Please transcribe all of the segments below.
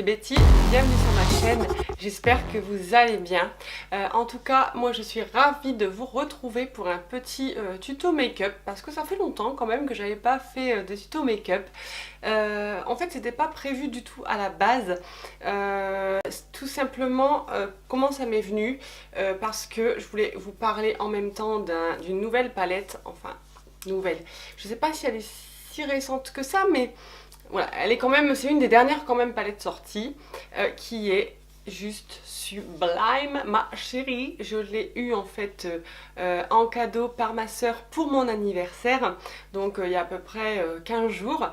c'est Betty, bienvenue sur ma chaîne, j'espère que vous allez bien. En tout cas, moi je suis ravie de vous retrouver pour un petit tuto make-up parce que ça fait longtemps quand même que j'avais pas fait de tuto make-up. En fait, c'était pas prévu du tout à la base. Tout simplement, comment ça m'est venu parce que je voulais vous parler en même temps d'une nouvelle palette, enfin nouvelle. Je sais pas si elle est si récente que ça, mais voilà, elle est quand même, c'est une des dernières quand même palettes sorties qui est juste sublime, ma chérie. Je l'ai eu en fait en cadeau par ma soeur pour mon anniversaire, donc il y a à peu près 15 jours.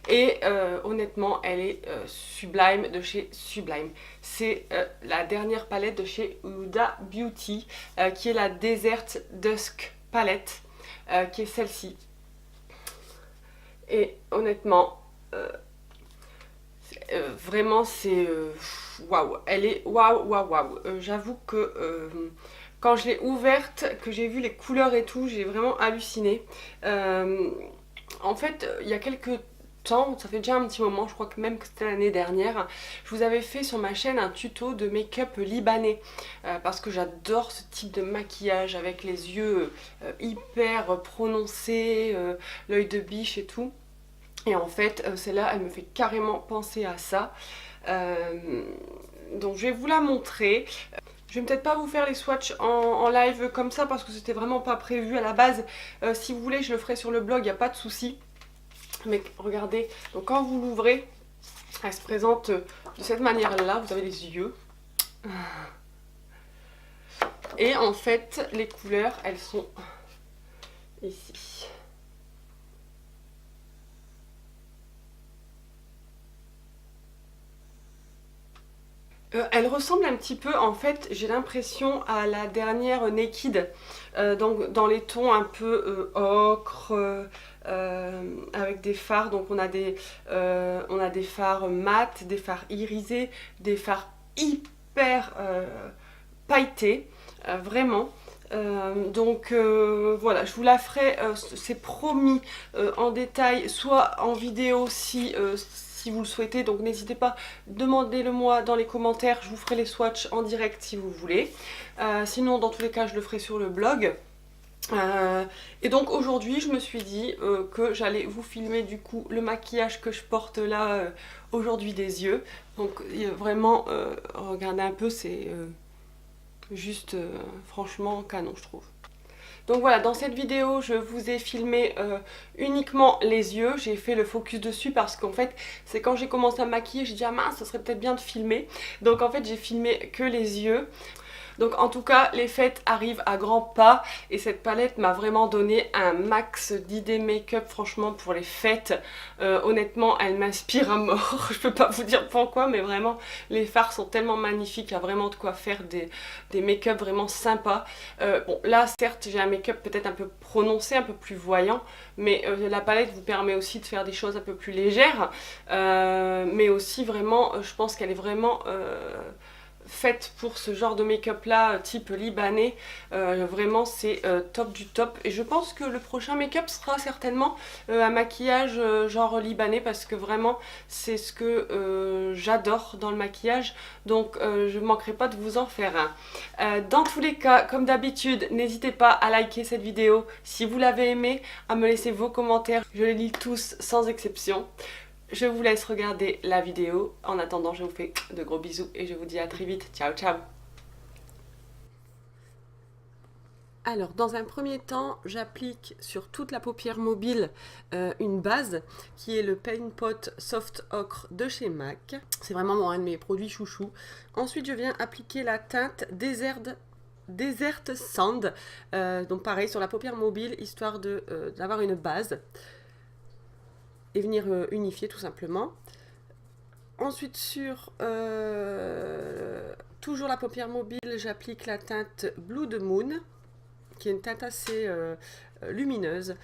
Et honnêtement, elle est sublime de chez Sublime. C'est la dernière palette de chez Huda Beauty, qui est la Desert Dusk palette, qui est celle-ci. Et honnêtement, vraiment c'est waouh, elle est waouh waouh waouh. J'avoue que quand je l'ai ouverte, que j'ai vu les couleurs et tout, j'ai vraiment halluciné. En fait, il y a quelques temps, ça fait déjà un petit moment, je crois que même que c'était l'année dernière, je vous avais fait sur ma chaîne un tuto de make-up libanais parce que j'adore ce type de maquillage avec les yeux hyper prononcés, l'œil de biche et tout. Et en fait, celle-là, elle me fait carrément penser à ça. Donc je vais vous la montrer. Je vais peut-être pas vous faire les swatchs en live comme ça parce que c'était vraiment pas prévu à la base. Si vous voulez, je le ferai sur le blog, il n'y a pas de souci. Mais regardez, donc quand vous l'ouvrez, elle se présente de cette manière-là. Vous avez les yeux. Et en fait, les couleurs, elles sont ici. Elle ressemble un petit peu, en fait, j'ai l'impression à la dernière Naked, donc dans les tons un peu ocre, avec des fards. Donc on a des fards mat, des fards irisés, des fards hyper pailletés, vraiment. Voilà, je vous la ferai, c'est promis, en détail, soit en vidéo si vous le souhaitez. Donc n'hésitez pas, demandez-le moi dans les commentaires, je vous ferai les swatchs en direct si vous voulez. Sinon, dans tous les cas, je le ferai sur le blog. Et donc aujourd'hui, je me suis dit que j'allais vous filmer du coup le maquillage que je porte là aujourd'hui des yeux. Donc vraiment, regardez un peu, c'est juste franchement canon, je trouve. Donc voilà, dans cette vidéo, je vous ai filmé uniquement les yeux. J'ai fait le focus dessus parce qu'en fait, c'est quand j'ai commencé à me maquiller, j'ai dit ah mince, ça serait peut-être bien de filmer. Donc en fait, j'ai filmé que les yeux. Donc en tout cas, les fêtes arrivent à grands pas et cette palette m'a vraiment donné un max d'idées make-up franchement pour les fêtes. Honnêtement, elle m'inspire à mort. Je peux pas vous dire pourquoi, mais vraiment, les fards sont tellement magnifiques. Il y a vraiment de quoi faire des make-up vraiment sympas. Bon, là, certes, j'ai un make-up peut-être un peu prononcé, un peu plus voyant, mais la palette vous permet aussi de faire des choses un peu plus légères. Mais aussi vraiment, je pense qu'elle est vraiment faite pour ce genre de make-up là type libanais. Vraiment c'est top du top et je pense que le prochain make-up sera certainement un maquillage genre libanais parce que vraiment c'est ce que j'adore dans le maquillage, donc je ne manquerai pas de vous en faire un. Dans tous les cas, comme d'habitude, n'hésitez pas à liker cette vidéo si vous l'avez aimée, à me laisser vos commentaires, je les lis tous sans exception. Je vous laisse regarder la vidéo. En attendant, je vous fais de gros bisous et je vous dis à très vite. Ciao, ciao. Alors, dans un premier temps, j'applique sur toute la paupière mobile une base qui est le Paint Pot Soft Ocre de chez MAC. C'est vraiment un de mes produits chouchous. Ensuite, je viens appliquer la teinte Desert Sand. Donc pareil, sur la paupière mobile, histoire d'avoir une base et venir unifier tout simplement. Ensuite sur toujours la paupière mobile, j'applique la teinte Blood Moon, qui est une teinte assez lumineuse.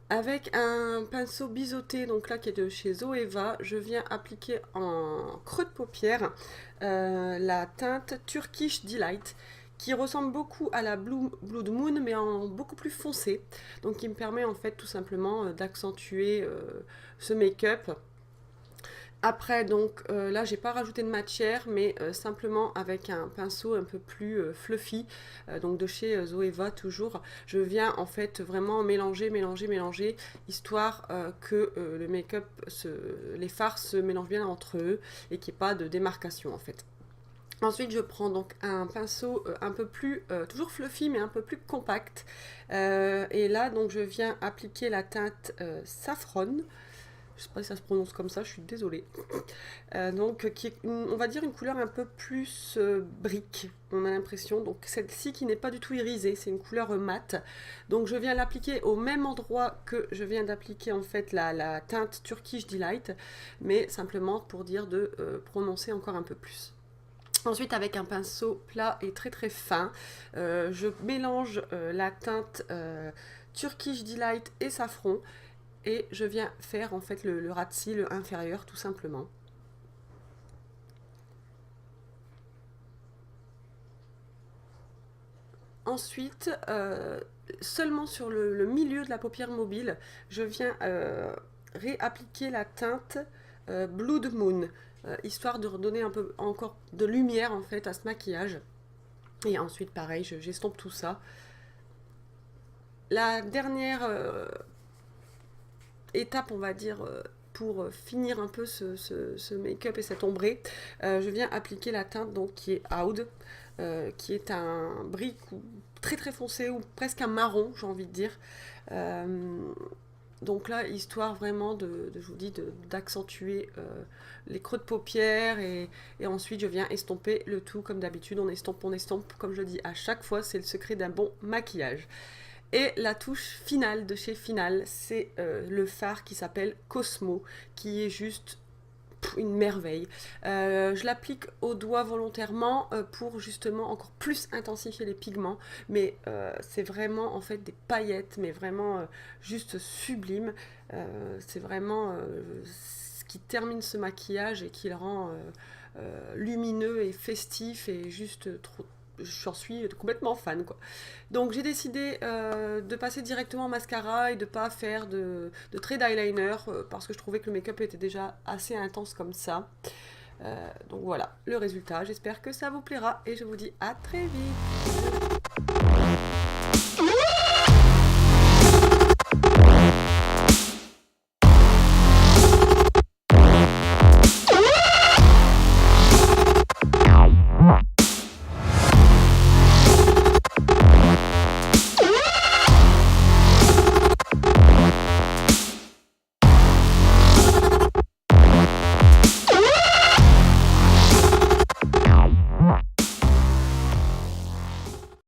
Avec un pinceau biseauté, donc là qui est de chez Zoeva, je viens appliquer en creux de paupière la teinte Turkish Delight, qui ressemble beaucoup à la Blood Moon mais en beaucoup plus foncé, donc qui me permet en fait tout simplement d'accentuer ce make-up. Après, donc là, j'ai pas rajouté de matière, mais simplement avec un pinceau un peu plus fluffy, donc de chez Zoeva toujours, je viens en fait vraiment mélanger, histoire que le make-up, les fards se mélangent bien entre eux et qu'il n'y ait pas de démarcation en fait. Ensuite, je prends donc un pinceau un peu plus, toujours fluffy, mais un peu plus compact. Et là, donc, je viens appliquer la teinte Saffron. Je sais pas si ça se prononce comme ça, je suis désolée. Donc, qui est, on va dire, une couleur un peu plus brique, on a l'impression. Donc, celle-ci qui n'est pas du tout irisée, c'est une couleur mate. Donc, je viens l'appliquer au même endroit que je viens d'appliquer en fait la teinte Turkish Delight, mais simplement pour dire de prononcer encore un peu plus. Ensuite, avec un pinceau plat et très très fin, je mélange la teinte Turkish Delight et Saffron et je viens faire en fait le ras de cils inférieur tout simplement. Ensuite, seulement sur le milieu de la paupière mobile, je viens réappliquer la teinte Blood Moon, histoire de redonner un peu encore de lumière en fait à ce maquillage. Et ensuite, pareil, j'estompe tout ça. La dernière étape, on va dire, pour finir un peu ce make-up et cet ombré, je viens appliquer la teinte donc, qui est Oud, qui est un brique très très foncé ou presque un marron, j'ai envie de dire. Donc là, histoire vraiment je vous dis, d'accentuer les creux de paupières et ensuite je viens estomper le tout comme d'habitude. On estompe, comme je dis à chaque fois, c'est le secret d'un bon maquillage. Et la touche finale de chez Final, c'est le fard qui s'appelle Cosmo, qui est juste une merveille. Je l'applique au doigt volontairement pour justement encore plus intensifier les pigments, mais c'est vraiment en fait des paillettes, mais vraiment juste sublime. C'est vraiment ce qui termine ce maquillage et qui le rend lumineux et festif et juste trop. J'en suis complètement fan quoi. Donc j'ai décidé de passer directement en mascara et de pas faire de trait d'eyeliner parce que je trouvais que le make-up était déjà assez intense comme ça. Donc voilà le résultat, j'espère que ça vous plaira et je vous dis à très vite.